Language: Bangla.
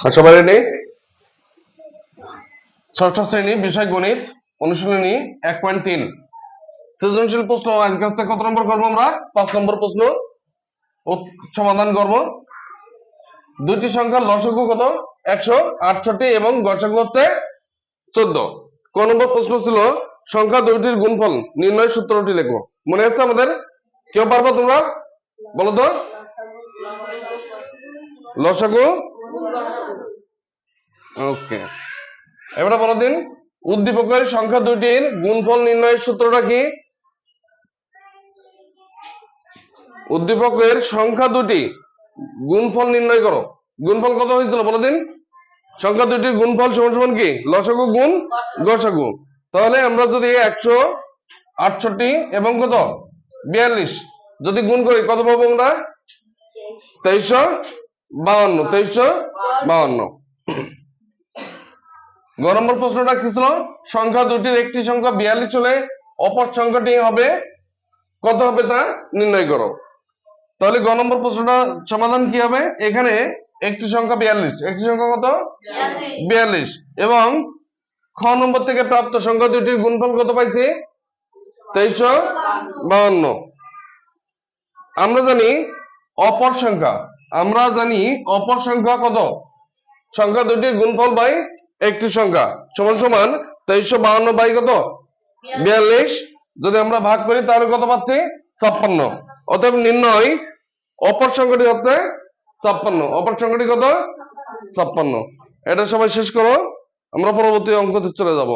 সবাই রেডি? ষষ্ঠ শ্রেণী বিষয় গণিত অনুশীলনী 1.3 সৃজনশীল প্রশ্ন। আজকে হচ্ছে কত নম্বর করবো আমরা? 5 নম্বর প্রশ্ন সমাধান করব। দুইটি সংখ্যার লসাগু কত? 168 এবং গসাগু হচ্ছে 14। ক নম্বর প্রশ্ন ছিল সংখ্যা দুইটির গুণফল নির্ণয় সূত্রটি লেখো। মনে আছে আমাদের? কেউ পারবো তোমরা? বলো তো। লসাগু, ওকে। এবারে বলো দিন, উদ্দীপকের সংখ্যা দুইটির গুণফল নির্ণয়ের সূত্রটা কি? উদ্দীপকের সংখ্যা দুটি গুণফল নির্ণয় করো। গুণফল কত হয়েছিল বলো দিন? সংখ্যা দুটির গুণফল সমান সমান কি? লসাগু গুণ গসাগু। তাহলে আমরা যদি 168 এবং কত 42 যদি গুণ করি কত পাবো আমরা? 2352। 2352। গ নম্বর প্রশ্নটা কি ছিল? সংখ্যা দুটির একটি সংখ্যা 42 হলে অপর সংখ্যাটি হবে কত হবে তা নির্ণয় করো। তাহলে গ নম্বর প্রশ্নটা সমাধান কি হবে? এখানে একটি সংখ্যা 42, একটি সংখ্যা কত? 42 এবং খ নম্বর থেকে প্রাপ্ত সংখ্যা দুটির গুণফল কত পাইছি? 2352। আমরা জানি অপর সংখ্যা কত? সংখ্যা দুটির গুণফল বাই একটি সংখ্যা সমান সমান 2352 বাই কত? 42। যদি আমরা ভাগ করি তাহলে কত পাচ্ছি? 56। অতএব নির্ণয় অপর সংখ্যাটি হচ্ছে 56। অপর সংখ্যাটি কত? 56। এটা সবাই শেষ করো, আমরা পরবর্তী অঙ্কতে চলে যাব।